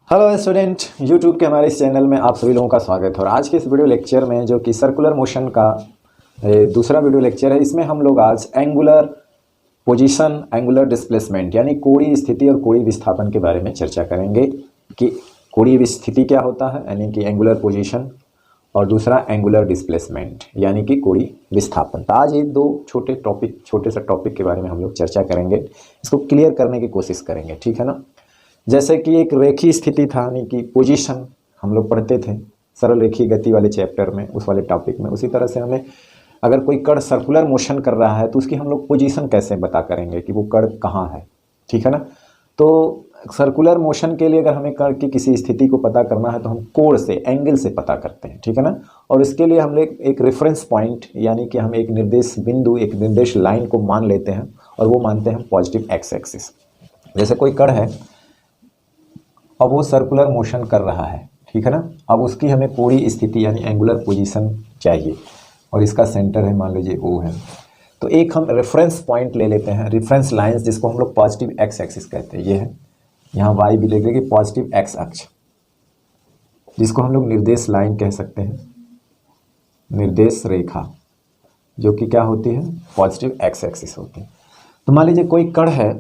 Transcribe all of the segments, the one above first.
Hello student, YouTube के हमारे इस चैनल में आप सभी लोगों का स्वागत है। और आज के इस वीडियो लेक्चर में जो कि सर्कुलर मोशन का दूसरा वीडियो लेक्चर है, इसमें हम लोग आज एंगुलर पोजीशन, एंगुलर डिस्प्लेसमेंट यानी कोणीय स्थिति और कोणीय विस्थापन के बारे में चर्चा करेंगे कि कोणीय स्थिति क्या होता है यानी कि एंगुलर पोजीशन, और दूसरा एंगुलर डिस्प्लेसमेंट यानी कि कोणीय विस्थापन। तो आज ये दो छोटे से टॉपिक के बारे में हम लोग चर्चा करेंगे, इसको क्लियर करने की कोशिश करेंगे, ठीक है ना। जैसे कि एक रेखीय स्थिति था यानी कि पोजीशन हम लोग पढ़ते थे सरल रेखीय गति वाले चैप्टर में, उस वाले टॉपिक में। उसी तरह से हमें अगर कोई कण सर्कुलर मोशन कर रहा है तो उसकी हम लोग पोजीशन कैसे पता करेंगे कि वो कण कहाँ है, ठीक है ना। तो सर्कुलर मोशन के लिए अगर हमें कण की किसी स्थिति को पता करना है तो हम कोण से, एंगल से पता करते हैं, ठीक है ना। और इसके लिए हम लोग एक रेफरेंस पॉइंट यानी कि हम एक निर्देश बिंदु, एक निर्देश लाइन को मान लेते हैं और वो मानते हैं पॉजिटिव एक्स एक्सिस। जैसे कोई कण है, अब वो सर्कुलर मोशन कर रहा है, ठीक है ना। अब उसकी हमें कोणीय स्थिति यानी एंगुलर पोजीशन चाहिए और इसका सेंटर है, मान लीजिए O है। तो एक हम रेफरेंस पॉइंट ले लेते हैं, रेफरेंस लाइंस, जिसको हम लोग पॉजिटिव एक्स एक्सिस कहते हैं। ये है, यहाँ Y भी लिख देंगे, पॉजिटिव एक्स अक्ष, जिसको हम लोग निर्देश लाइन कह सकते हैं, निर्देश रेखा, जो कि क्या होती है, पॉजिटिव एक्स एक्सिस होती है। तो मान लीजिए कोई कण है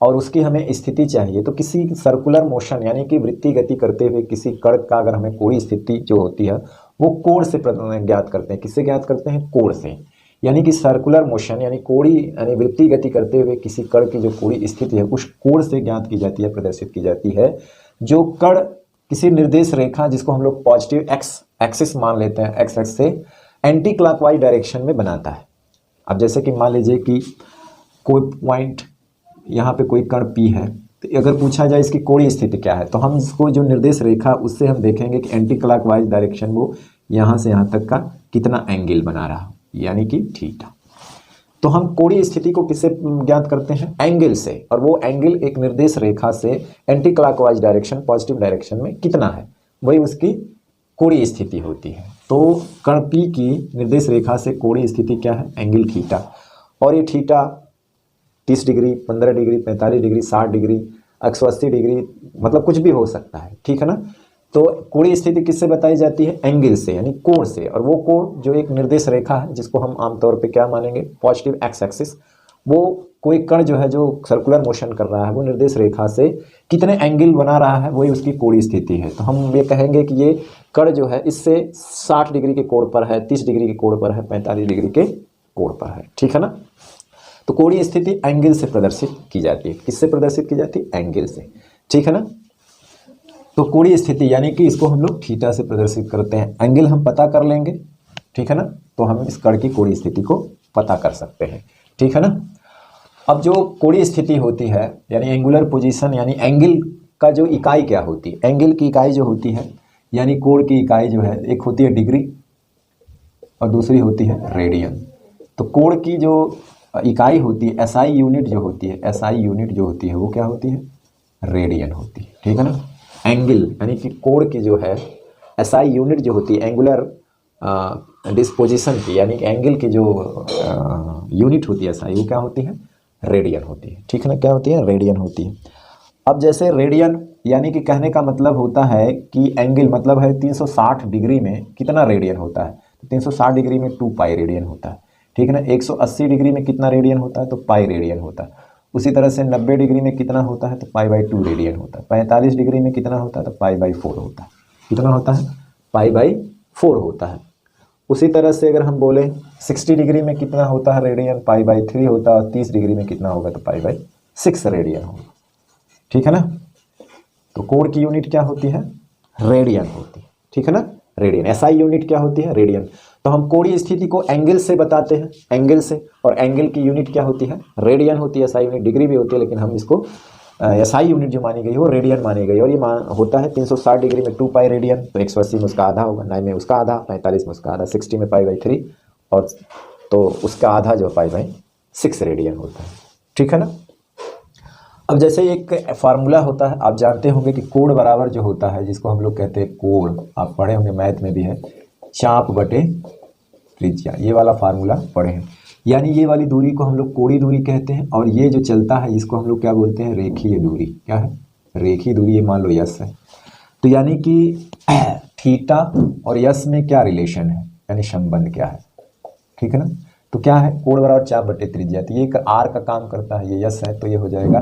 और उसकी हमें स्थिति चाहिए, तो किसी सर्कुलर मोशन यानी कि वृत्तीय गति करते हुए किसी कण का अगर हमें कोणीय स्थिति जो होती है वो कोण से ज्ञात करते हैं। किससे ज्ञात करते हैं? कोण से। यानी कि सर्कुलर मोशन यानी कोणीय यानी वृत्तीय गति करते हुए किसी कण की जो कोणीय स्थिति है उस कोण से ज्ञात की जाती है, प्रदर्शित की जाती है। जो कण किसी निर्देश रेखा, जिसको हम लोग पॉजिटिव एक्स एक्सिस मान लेते हैं, एक्स एक्स से एंटी क्लॉकवाइज डायरेक्शन में बनाता है। अब जैसे कि मान लीजिए कि कोई पॉइंट, यहाँ पे कोई कण P है, तो अगर पूछा जाए इसकी कोणीय स्थिति क्या है, तो हम इसको जो निर्देश रेखा उससे हम देखेंगे कि एंटी क्लॉकवाइज डायरेक्शन वो यहाँ से यहाँ तक का कितना एंगल बना रहा, यानी कि थीटा। तो हम कोणीय स्थिति को किससे ज्ञात करते हैं? एंगल से। और वो एंगल एक निर्देश रेखा से anti clockwise direction, positive direction में कितना है, वही उसकी कोणीय स्थिति होती है। तो कण P की निर्देश रेखा से कोणीय स्थिति क्या है? Angle theta. और ये theta 30 degree, 15 degree, 45 degree, 60 degree, 180 degree, मतलब कुछ भी हो सकता है, ठीक है ना। तो कोणीय स्थिति किससे बताई जाती है? एंगल से, यानी कोण से। और वो कोण जो एक निर्देश रेखा है, जिसको हम आमतौर पे क्या मानेंगे? Positive x axis. वो कोई कण जो है जो सर्कुलर मोशन कर रहा है वो निर्देश रेखा से कितने एंगल बना रहा है, वही उसकी कोणीय स्थिति है। तो हम ये कहेंगे कि ये कण जो है इससे 60 डिग्री के कोण पर है, 30 डिग्री के कोण पर है, 45 डिग्री के कोण पर है, ठीक है ना। तो कोणीय स्थिति एंगल से प्रदर्शित की जाती है। किससे प्रदर्शित की जाती है? एंगल से, ठीक है ना। तो कोणीय स्थिति यानी कि इसको हम लोग थीटा से प्रदर्शित करते हैं। एंगल हम पता कर लेंगे, ठीक है ना, तो हम इस कण की कोणीय स्थिति को पता कर सकते हैं, ठीक है ना। अब जो कोणीय स्थिति होती है यानी एंगुलर पोजीशन, यानी एंगल का जो इकाई क्या होती है? एंगल की इकाई जो होती है यानी कोण की इकाई जो है, एक होती है डिग्री और दूसरी होती है रेडियन। तो कोण की जो इकाई होती है, एसआई यूनिट जो होती है, एसआई यूनिट जो होती है वो क्या होती है? रेडियन होती है, ठीक है ना। एंगल यानी कि कोण की जो है एसआई यूनिट जो होती है एंगुलर डिस्पोजिशन की, यानी कि एंगल की जो यूनिट होती है एसआई, वो क्या होती है? रेडियन होती है, ठीक है ना। क्या होती है? रेडियन होती है। अब जैसे रेडियन यानी कि कहने का मतलब होता है कि एंगल मतलब है 360 डिग्री में कितना रेडियन होता है, तो 360 डिग्री में 2 पाई रेडियन होता है, ठीक है ना। 180 डिग्री में कितना रेडियन होता है, तो पाई रेडियन होता है। उसी तरह से 90 डिग्री में कितना होता है, तो पाई/2 रेडियन होता है। 45 डिग्री में कितना होता है, तो पाई/4 होता है। कितना होता है? पाई/4 होता है। उसी तरह से अगर हम बोले 60 डिग्री में कितना होता है रेडियन, पाई/3 होता है। और 30 डिग्री में कितना होगा, तो पाई/6 रेडियन होगा, ठीक है ना। तो कोण की यूनिट क्या होती है? रेडियन होती है, ठीक है ना। रेडियन। एसआई यूनिट क्या होती है? रेडियन। तो हम कोणीय स्थिति को एंगल से बताते हैं, एंगल से। और एंगल की यूनिट क्या होती है? रेडियन होती है। एसआई यूनिट डिग्री भी होती है, लेकिन हम इसको एसआई यूनिट जो मानी गई वो रेडियन मानी गई। और ये होता है 360 डिग्री में 2 पाई रेडियन, तो 180 में उसका आधा होगा, 9 में उसका आधा, 45 में उसका आधा, 60 में पाई/3, और तो उसका आधा जो पाई/6 रेडियन होता है, ठीक है ना। अब जैसे एक फार्मूला होता है, आप जानते होंगे कि कोण बराबर जो होता है, जिसको हम लोग कहते हैं कोण, आप पढ़े होंगे मैथ में भी है, चाप बटे त्रिज्या। ये वाला फार्मूला पढ़े हैं। यानी ये वाली दूरी को हम लोग कोणीय दूरी कहते हैं, और ये जो चलता है इसको हम लोग क्या बोलते हैं? रेखीय दूरी। क्या है? रेखीय दूरी। ये मान लो यस है, तो यानी कि थीटा और यस में क्या रिलेशन है, यानी संबंध क्या है, ठीक है ना। तो क्या है, कोण बराबर चाप बटे त्रिज्या, तो ये आर का काम करता है, ये यस है तो ये हो जाएगा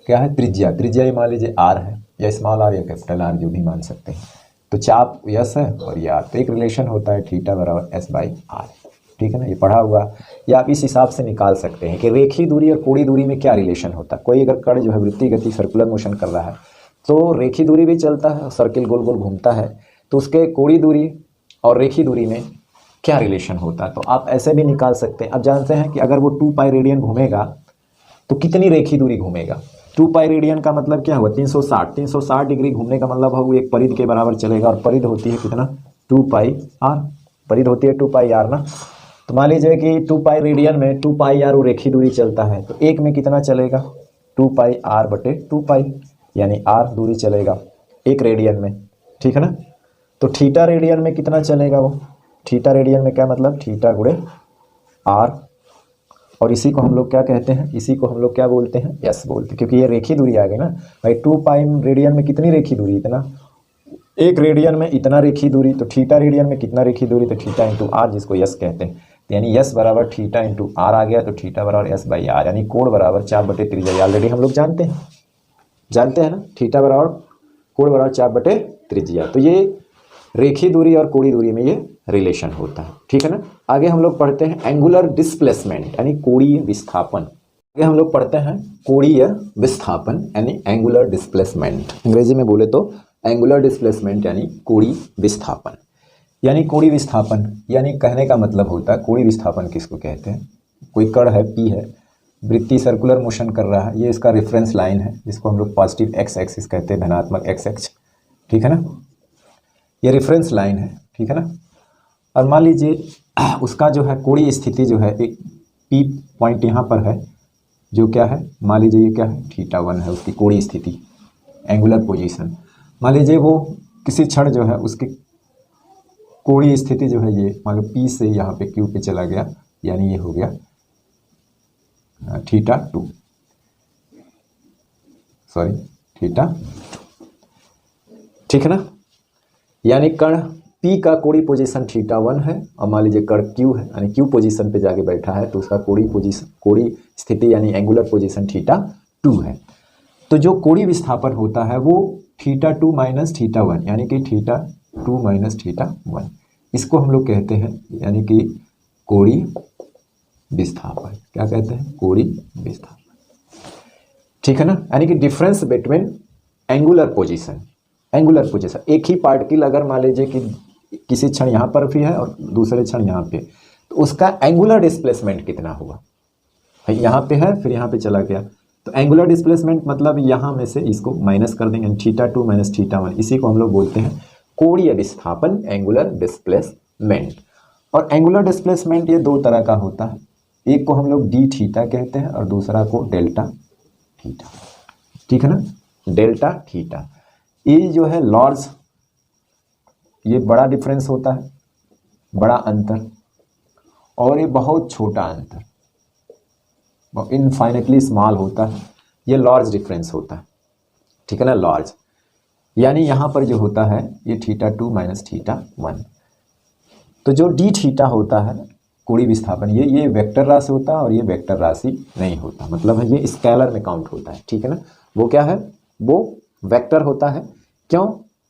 क्या है, त्रिज्या। त्रिज्या ये मान लीजिए आर है, या स्मॉल आर या कैपिटल आर जो भी मान सकते हैं। तो चाप यस है और ये आर, तो एक रिलेशन होता है थीटा बराबर एस बाई आर, ठीक है ना। ये पढ़ा हुआ, या आप इस हिसाब से निकाल सकते हैं कि रेखीय दूरी और कोणीय दूरी में क्या रिलेशन होता है। कोई अगर कण जो है वृत्तीय गति सर्कुलर मोशन कर रहा है तो रेखीय दूरी भी चलता है, सर्किल गोल गोल घूमता है, तो उसके कोणीय दूरी और रेखीय दूरी में क्या रिलेशन होता है। तो आप ऐसे भी निकाल सकते हैं। आप जानते हैं कि अगर वो 2 पाई रेडियन घूमेगा तो कितनी रेखीय दूरी घूमेगा। 2 पाई रेडियन का मतलब क्या हुआ, 360 डिग्री घूमने का मतलब है वो एक परिध के बराबर चलेगा, और परिध होती है कितना, 2 पाई आर, परिध होती है 2 पाई आर ना। तो मान लीजिए कि 2 पाई रेडियन में 2 पाई आर वो रेखीय दूरी चलता है, तो एक में कितना चलेगा, 2 पाई आर बटे 2 पाई, यानी आर दूरी चलेगा एक रेडियन में, ठीक है ना। तो थीटा रेडियन में कितना चलेगा वो, थीटा रेडियन में क्या मतलब, थीटा गुणे आर, और इसी को हम लोग क्या कहते हैं, इसी को हम लोग क्या बोलते हैं, यस बोलते हैं, क्योंकि ये रेखीय दूरी आ गई ना भाई। 2 पाई रेडियन में कितनी रेखीय दूरी, इतना, एक रेडियन में इतना रेखीय दूरी, तो थीटा रेडियन में कितना रेखीय दूरी, तो थीटा इंटू आर, जिसको यस कहते हैं। यानी यस बराबर थीटा इंटू आर आ गया, तो थीटा बराबर एस बाई आर, यानी कोण बराबर चाप बटे त्रिज्या। ऑलरेडी हम लोग जानते हैं ना, थीटा बराबर कोण बराबर चाप बटे त्रिज्या। तो ये रेखीय दूरी और कोणीय दूरी में ये रिलेशन होता है, ठीक है ना। आगे हम लोग पढ़ते हैं एंगुलर डिस्प्लेसमेंट, यानी कोणीय विस्थापन। आगे हम लोग पढ़ते हैं कोणीय विस्थापन, यानी एंगुलर डिस्प्लेसमेंट। अंग्रेजी में बोले तो एंगुलर डिस्प्लेसमेंट यानी कोणीय विस्थापन। यानी कोणीय विस्थापन, यानी कहने का मतलब होता है, कोणीय विस्थापन किसको कहते हैं, कोई कण है पी है, वृत्तीय सर्कुलर मोशन कर रहा है, ये इसका रेफरेंस लाइन है, जिसको हम लोग पॉजिटिव एक्स एक्सिस कहते हैं, धनात्मक एक्स एक्स, ठीक है ना। ये रेफरेंस लाइन है, ठीक है ना। और मान लीजिए उसका जो है कोणीय स्थिति जो है, एक पी पॉइंट यहाँ पर है, जो क्या है, मान लीजिए ये क्या है, थीटा 1 है उसकी कोणीय स्थिति, एंगुलर पोजीशन। मान लीजिए वो किसी क्षण जो है उसकी कोणीय स्थिति जो है, ये मान लो पी से यहाँ पे क्यू पे चला गया, यानी ये हो गया थीटा 2, सॉरी थीटा, ठीक है ना। यानी कण P का कोणीय पोजीशन थीटा 1 है, और मान लीजिए कण Q है, यानी Q पोजीशन पे जाके बैठा है, तो उसका कोणीय स्थिति यानी एंगुलर पोजीशन थीटा 2 है। तो जो कोणीय विस्थापन होता है वो थीटा 2 माइनस थीटा 1, यानी कि थीटा 2 माइनस थीटा 1, इसको हम लोग कहते हैं, यानी कि कोणीय विस्थापन। क्या कहते हैं, कोणीय विस्थापन, ठीक है ना। यानी कि difference between angular position, angular position, एक ही पार्टिकल अगर मान लीजिए कि किसी क्षण यहाँ पर भी है और दूसरे क्षण यहाँ पे, तो उसका एंगुलर डिस्प्लेसमेंट कितना होगा, यहाँ पे है फिर यहाँ पे चला गया, तो एंगुलर डिस्प्लेसमेंट मतलब यहाँ में से इसको माइनस कर देंगे, थीटा 2 माइनस थीटा 1, इसी को हम लोग बोलते हैं कोणीय विस्थापन, एंगुलर डिस्प्लेसमेंट। और एंगुलर डिस्प्लेसमेंट ये 2 तरह का होता है, एक को हम लोग डी थीटा कहते हैं और दूसरा को डेल्टा थीटा, ठीक है ना, डेल्टा थीटा। ये जो है लॉर्ज, ये बड़ा डिफरेंस होता है, बड़ा अंतर, और ये बहुत छोटा अंतर, इनफाइनेटली स्मॉल होता है, ये लार्ज डिफरेंस होता है, ठीक है ना, लार्ज। यानी यहाँ पर जो होता है ये थीटा 2 माइनस थीटा 1। तो जो डी थीटा होता है कोणीय विस्थापन, ये वेक्टर राशि होता है और ये वेक्टर राशि नहीं होता, मतलब है ये स्केलर में काउंट होता है, ठीक है ना। वो क्या है, वो वेक्टर होता है। क्यों,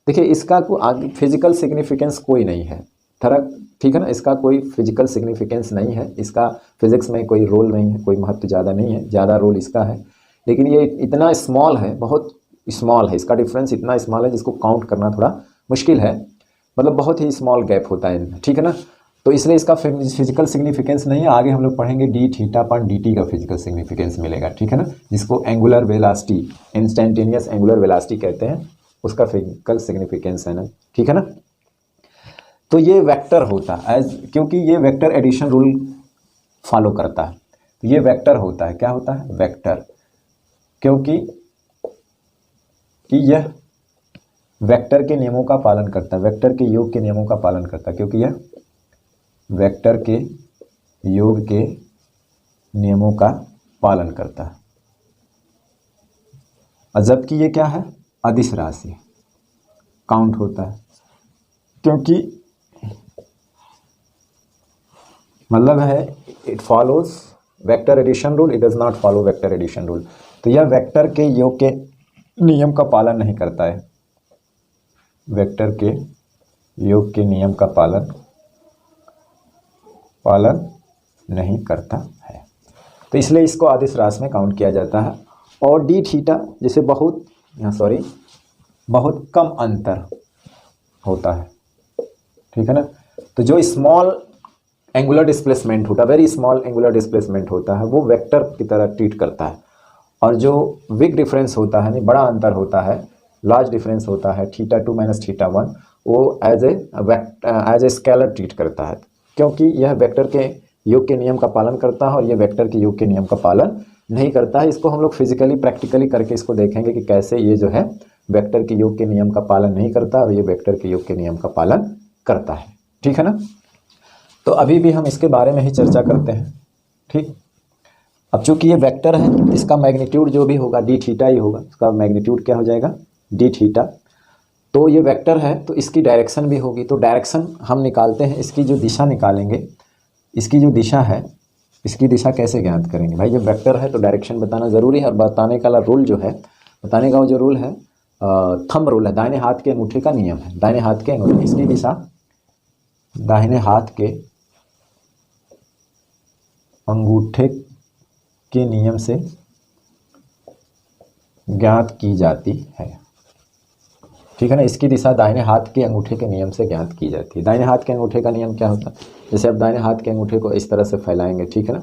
देखिए इसका कोई आगे फिजिकल सिग्निफिकेंस कोई नहीं है, फर्क, ठीक है ना, इसका कोई फिजिकल सिग्निफिकेंस नहीं है, इसका फिजिक्स में कोई रोल नहीं है, कोई महत्व ज़्यादा नहीं है, ज़्यादा रोल इसका है, लेकिन ये इतना स्मॉल है, बहुत स्मॉल है, इसका डिफरेंस इतना स्मॉल है जिसको काउंट करना थोड़ा मुश्किल है, मतलब बहुत ही स्मॉल गैप होता है इनमें, ठीक है ना। तो इसलिए इसका फिजिकल सिग्निफिकेंस नहीं है। आगे हम लोग पढ़ेंगे डी थीटा अपन डी टी का फिजिकल सिग्निफिकेंस मिलेगा, ठीक है ना, जिसको angular velocity, instantaneous angular velocity कहते हैं, उसका फिजिकल सिग्निफिकेंस है ना, ठीक है ना। तो ये वेक्टर होता है, क्योंकि ये वेक्टर एडिशन रूल फॉलो करता है, तो ये वेक्टर होता है, क्या होता है, वेक्टर, क्योंकि यह वेक्टर के नियमों का पालन करता है, वेक्टर के योग के नियमों का पालन करता है, क्योंकि यह वेक्टर के योग के नियमों का पालन करता है। और जबकि ये क्या है, अदिश राशि, काउंट होता है, क्योंकि मतलब है it follows vector addition rule, it does not follow vector addition rule. तो यह वेक्टर के योग के नियम का पालन नहीं करता है, वेक्टर के योग के नियम का पालन नहीं करता है, तो इसलिए इसको आदिश राशि में काउंट किया जाता है। और डी थीटा जैसे बहुत कम अंतर होता है, ठीक है ना, तो जो स्मॉल एंगुलर डिस्प्लेसमेंट होता है, वेरी स्मॉल एंगुलर डिस्प्लेसमेंट होता है, वो वेक्टर की तरह ट्रीट करता है। और जो बिग डिफरेंस होता है, नहीं बड़ा अंतर होता है, लार्ज डिफरेंस होता है, θ2 - θ1, वो एज ए स्केलर ट्रीट करता है, क्योंकि यह वेक्टर के योग के नियम का पालन करता है और यह वेक्टर के योग के नियम का पालन नहीं करता है। इसको हम लोग फिजिकली प्रैक्टिकली करके इसको देखेंगे कि कैसे ये जो है वेक्टर के योग के नियम का पालन नहीं करता और ये वेक्टर के योग के नियम का पालन करता है, ठीक है ना। तो अभी भी हम इसके बारे में ही चर्चा करते हैं, ठीक। अब चूंकि ये वेक्टर है, इसका मैग्नीट्यूड जो भी होगा डी थीटा ही होगा, इसका मैग्नीट्यूड क्या हो जाएगा, डी थीटा। तो ये वेक्टर है तो इसकी डायरेक्शन भी होगी, तो डायरेक्शन हम निकालते हैं, इसकी जो दिशा निकालेंगे, इसकी जो दिशा है, इसकी दिशा कैसे ज्ञात करेंगे भाई, जब वेक्टर है तो डायरेक्शन बताना ज़रूरी है। और बताने का रूल जो है, बताने का वो जो रूल है थंब रूल है, दाहिने हाथ के अंगूठे का नियम है, दाहिने हाथ के अंगूठे, इसकी दिशा दाहिने हाथ के अंगूठे के नियम से ज्ञात की जाती है, ठीक है ना। इसकी दिशा दाहिने हाथ के अंगूठे के नियम से ज्ञात की जाती है। दाहिने हाथ के अंगूठे का नियम क्या होता है, जैसे आप दाहिने हाथ के अंगूठे को इस तरह से फैलाएंगे, ठीक है ना।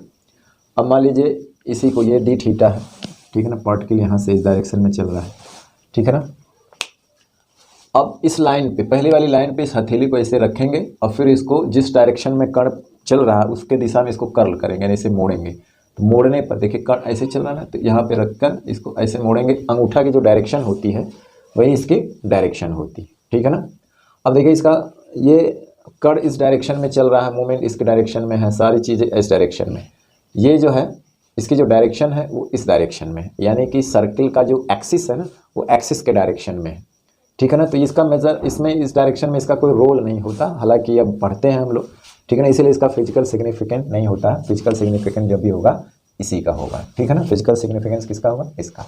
अब मान लीजिए इसी को, ये डी थीटा है, ठीक है ना, पार्टिकल यहाँ से इस डायरेक्शन में चल रहा है, ठीक है ना। अब इस लाइन पे, पहली वाली लाइन पे इस हथेली को ऐसे रखेंगे और फिर इसको जिस डायरेक्शन में कण चल रहा है उसके दिशा में इसको कर्ल करेंगे, यानी इसे मोड़ेंगे। तो मोड़ने पर देखिए कण ऐसे चल रहा है, तो यहाँ पे रखकर इसको ऐसे मोड़ेंगे, अंगूठा की जो डायरेक्शन होती है वही इसकी डायरेक्शन होती है, ठीक है ना। अब देखिए इसका ये कण इस डायरेक्शन में चल रहा है, मूवमेंट इसके डायरेक्शन में है, सारी चीज़ें इस डायरेक्शन में, ये जो है इसकी जो डायरेक्शन है वो इस डायरेक्शन में है, यानी कि सर्किल का जो एक्सिस है ना वो एक्सिस के डायरेक्शन में है, ठीक है ना। तो इसका मेजर इसमें इस डायरेक्शन में इसका कोई रोल नहीं होता, हालांकि अब पढ़ते हैं हम लोग, ठीक है ना, इसीलिए इसका फिजिकल सिग्निफिकेंट नहीं होता है। फिजिकल सिग्निफिकेंट जब भी होगा इसी का होगा, ठीक है ना। फिजिकल सिग्निफिकेंस किसका होगा, इसका,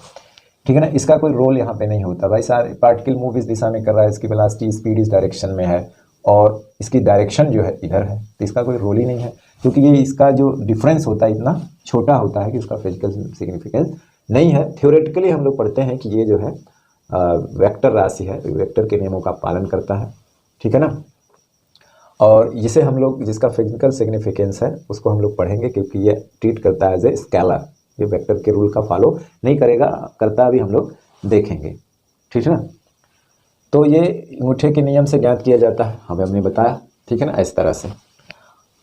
ठीक है ना। इसका कोई रोल यहाँ पे नहीं होता भाई, सारे पार्टिकल मूव इस दिशा में कर रहा है, इसकी वेलोसिटी स्पीड इस डायरेक्शन में है और इसकी डायरेक्शन जो है इधर है, तो इसका कोई रोल ही नहीं है, क्योंकि ये इसका जो डिफरेंस होता है इतना छोटा होता है कि उसका फिजिकल सिग्निफिकेंस नहीं है। थ्योरेटिकली हम लोग पढ़ते हैं कि ये जो है वेक्टर राशि है, वेक्टर के नियमों का पालन करता है, ठीक है ना। और जिसे हम लोग, जिसका फिजिकल सिग्निफिकेंस है उसको हम लोग पढ़ेंगे, क्योंकि ये ट्रीट करता है एज ए स्केलर, ये वेक्टर के रूल का फॉलो नहीं करेगा, करता भी हम लोग देखेंगे, ठीक है ना। तो ये अंगूठे के नियम से ज्ञात किया जाता है, हमें हमने बताया, ठीक है ना, इस तरह से।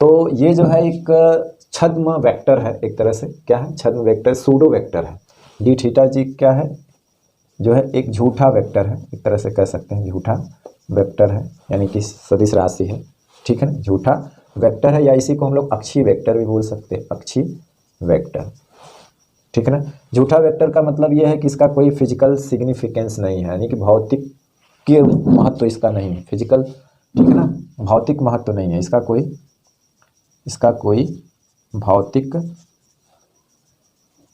तो ये जो है एक छद्म वेक्टर है, एक तरह से क्या है, छद्म वेक्टर, सूडो वेक्टर है। डी थीटा जी क्या है, जो है एक झूठा वेक्टर है, एक तरह से कह सकते हैं झूठा वेक्टर है, यानी कि सदिश राशि है, ठीक है ना, झूठा वेक्टर है, या इसी को हम लोग अक्षीय वेक्टर भी बोल सकते हैं, अक्षीय वेक्टर, ठीक है ना। झूठा वेक्टर का मतलब यह है कि इसका कोई फिजिकल सिग्निफिकेंस नहीं है, यानी कि भौतिक के महत्व इसका नहीं है, फिजिकल, ठीक है ना, भौतिक महत्व नहीं है इसका कोई भौतिक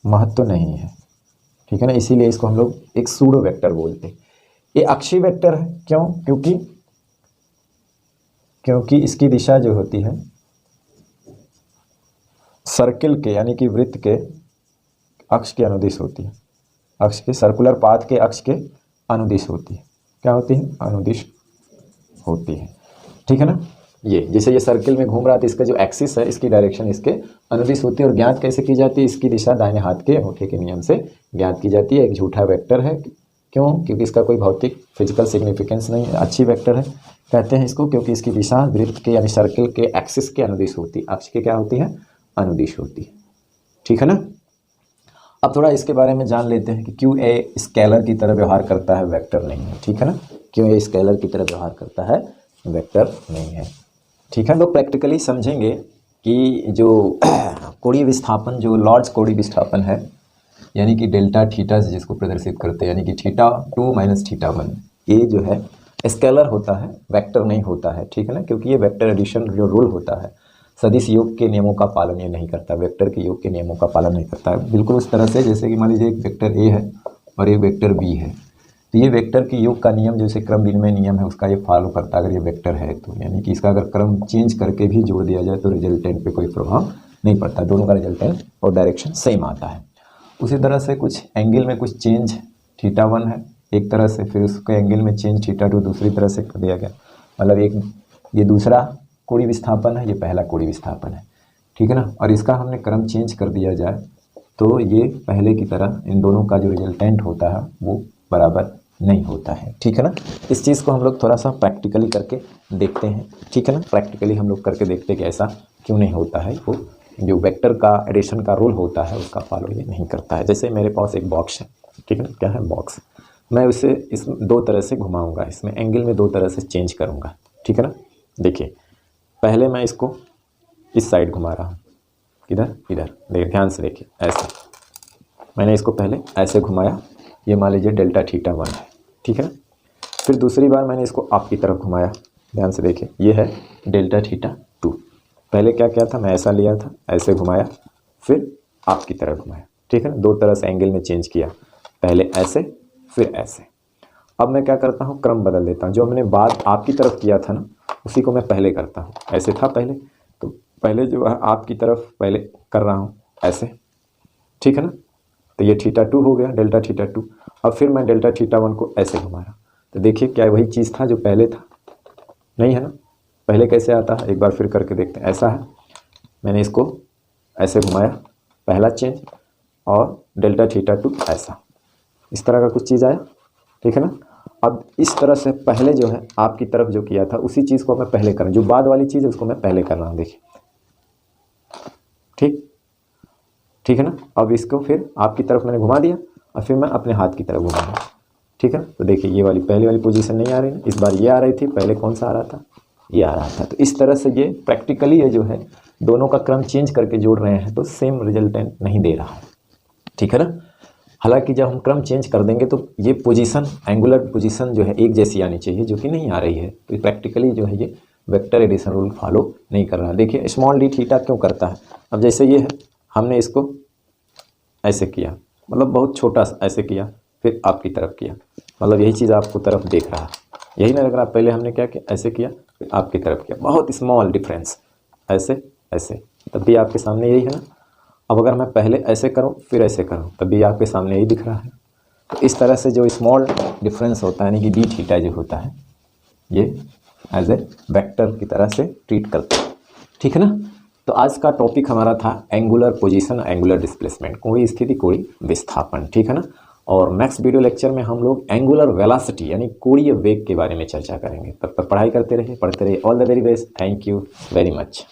महत्व नहीं है, ठीक है ना। इसीलिए इसको हम लोग एक सूडो वेक्टर बोलते हैं। ये अक्षीय वेक्टर है, क्यों, क्योंकि इसकी दिशा जो होती है सर्किल के, यानी कि वृत्त के अक्ष के अनुदिश होती है, अक्ष के, सर्कुलर पाथ के अक्ष के अनुदिश होती है, क्या होती है, अनुदिश होती है, ठीक है ना। ये जैसे ये सर्किल में घूम रहा था, इसका जो एक्सिस है इसकी डायरेक्शन इसके अनुदिश होती है। और ज्ञात कैसे की जाती है, इसकी दिशा दाहिने हाथ के अंगूठे के नियम से ज्ञात की जाती है। एक झूठा वेक्टर है, क्यों, क्योंकि इसका कोई भौतिक फिजिकल सिग्निफिकेंस नहीं है। अच्छी वेक्टर है कहते हैं इसको, क्योंकि इसकी दिशा वृत्त के यानी सर्किल के एक्सिस के अनुदिश होती है, अक्ष के क्या होती है, अनुदिश होती है, ठीक है ना। अब थोड़ा इसके बारे में जान लेते हैं कि क्यों ये स्केलर की तरह व्यवहार करता है, वेक्टर नहीं है, ठीक है ना। क्यों ये स्केलर की तरह व्यवहार करता है, वेक्टर नहीं है, ठीक है। लोग प्रैक्टिकली समझेंगे कि जो कोणीय विस्थापन, जो लॉर्ड्स कोणीय विस्थापन है, यानी कि डेल्टा थीटा से जिसको प्रदर्शित करते हैं, यानी कि θ2 - θ1, ये जो है स्केलर होता है, वेक्टर नहीं होता है, ठीक है ना, क्योंकि ये वेक्टर एडिशन जो रूल होता है सदिश योग के नियमों का पालन ये नहीं करता, वेक्टर के योग के नियमों का पालन नहीं करता है। बिल्कुल उस तरह से जैसे कि मान लीजिए एक वेक्टर ए है और एक वेक्टर बी है, तो ये वेक्टर के योग का नियम जैसे क्रम विनिमय नियम है उसका ये फॉलो करता है अगर ये वेक्टर है तो, यानी कि इसका अगर क्रम चेंज करके भी जोड़ दिया जाए तो रिजल्टेंट पे कोई प्रभाव नहीं पड़ता, दोनों का रिजल्टेंट और डायरेक्शन सेम आता है। उसी तरह से कुछ एंगल में कुछ चेंज θ1 है एक तरह से, फिर उसके एंगल में चेंज θ2 दूसरी तरह से कर दिया गया, मतलब एक ये दूसरा कोणीय विस्थापन है, ये पहला कोणीय विस्थापन है, ठीक है ना, और इसका हमने क्रम चेंज कर दिया जाए तो ये पहले की तरह इन दोनों का जो रिजल्टेंट होता है वो बराबर नहीं होता है, ठीक है ना। इस चीज़ को हम लोग थोड़ा सा प्रैक्टिकली करके देखते हैं, ठीक है ना, प्रैक्टिकली हम लोग करके देखते हैं कि ऐसा क्यों नहीं होता है, वो जो वेक्टर का एडिशन का रूल होता है उसका फॉलो ये नहीं करता है। जैसे मेरे पास एक बॉक्स है, ठीक है ना, क्या है बॉक्स, मैं उसे इस दो तरह से घुमाऊंगा, इसमें एंगल में दो तरह से चेंज करूंगा, ठीक है ना। देखिए पहले मैं इसको इस साइड घुमा रहा हूँ, इधर इधर देखिए ध्यान से देखिए, ऐसे मैंने इसको पहले ऐसे घुमाया, ये मान लीजिए डेल्टा θ1 है, ठीक है ना। फिर दूसरी बार मैंने इसको आपकी तरफ घुमाया, ध्यान से देखिए ये है डेल्टा θ2। पहले क्या किया था, मैं ऐसा लिया था, ऐसे घुमाया, फिर आपकी तरफ घुमाया, ठीक है ना, दो तरह से एंगल में चेंज किया, पहले ऐसे फिर ऐसे। अब मैं क्या करता हूँ, क्रम बदल देता हूँ, जो हमने बात आपकी तरफ किया था ना उसी को मैं पहले करता हूँ, ऐसे था पहले, तो पहले जो है आपकी तरफ पहले कर रहा हूँ ऐसे, ठीक है ना, तो ये θ2 हो गया डेल्टा θ2। अब फिर मैं डेल्टा θ1 को ऐसे घुमा रहा, तो देखिए क्या वही चीज़ था जो पहले था, नहीं है ना, पहले कैसे आता है एक बार फिर करके देखते हैं। ऐसा है, मैंने इसको ऐसे घुमाया, पहला चेंज, और डेल्टा θ2 ऐसा, इस तरह का कुछ चीज़ आया, ठीक है ना। अब इस तरह से पहले जो है आपकी तरफ जो किया था उसी चीज़ को मैं पहले कर रहा हूँ, जो बाद वाली चीज़ है उसको मैं पहले कर रहा हूँ, देखिए ठीक है ना। अब इसको फिर आपकी तरफ मैंने घुमा दिया और फिर मैं अपने हाथ की तरफ घुमा रहा हूँ, ठीक है ना। तो देखिए ये वाली पहले वाली पोजीशन नहीं आ रही ना, इस बार ये आ रही थी, पहले कौन सा आ रहा था, ये आ रहा था। तो इस तरह से ये प्रैक्टिकली ये जो है दोनों का क्रम चेंज करके जोड़ रहे हैं तो सेम रिजल्टेंट नहीं दे रहा है, ठीक है ना। हालांकि जब हम क्रम चेंज कर देंगे तो ये पोजीशन एंगुलर पोजीशन जो है एक जैसी आनी चाहिए, जो कि नहीं आ रही है, तो प्रैक्टिकली जो है ये वेक्टर एडिशन रूल फॉलो नहीं कर रहा है। देखिए स्मॉल डी थीटा क्यों करता है, अब जैसे ये है, हमने इसको ऐसे किया, मतलब बहुत छोटा ऐसे किया, फिर आपकी तरफ किया, मतलब यही चीज़ आपको तरफ देख रहा है, यही ना लग रहा। पहले हमने क्या किया, ऐसे किया, फिर आपकी तरफ किया, बहुत स्मॉल डिफरेंस, ऐसे ऐसे, तब भी आपके सामने यही है ना। अब अगर मैं पहले ऐसे करूं फिर ऐसे करूं तब भी आपके सामने यही दिख रहा है। तो इस तरह से जो स्मॉल डिफरेंस होता है, यानी कि डी थीटा जो होता है, ये एज ए वेक्टर की तरह से ट्रीट करते हैं, ठीक है ना। तो आज का टॉपिक हमारा था एंगुलर पोजीशन, एंगुलर डिस्प्लेसमेंट, कोणीय स्थिति कोणीय विस्थापन, ठीक है ना। और नेक्स्ट वीडियो लेक्चर में हम लोग एंगुलर वेलोसिटी यानी कोणीय वेग के बारे में चर्चा करेंगे। तब तक पढ़ाई करते रहिए, पढ़ते रहिए। All the very best, thank you very much.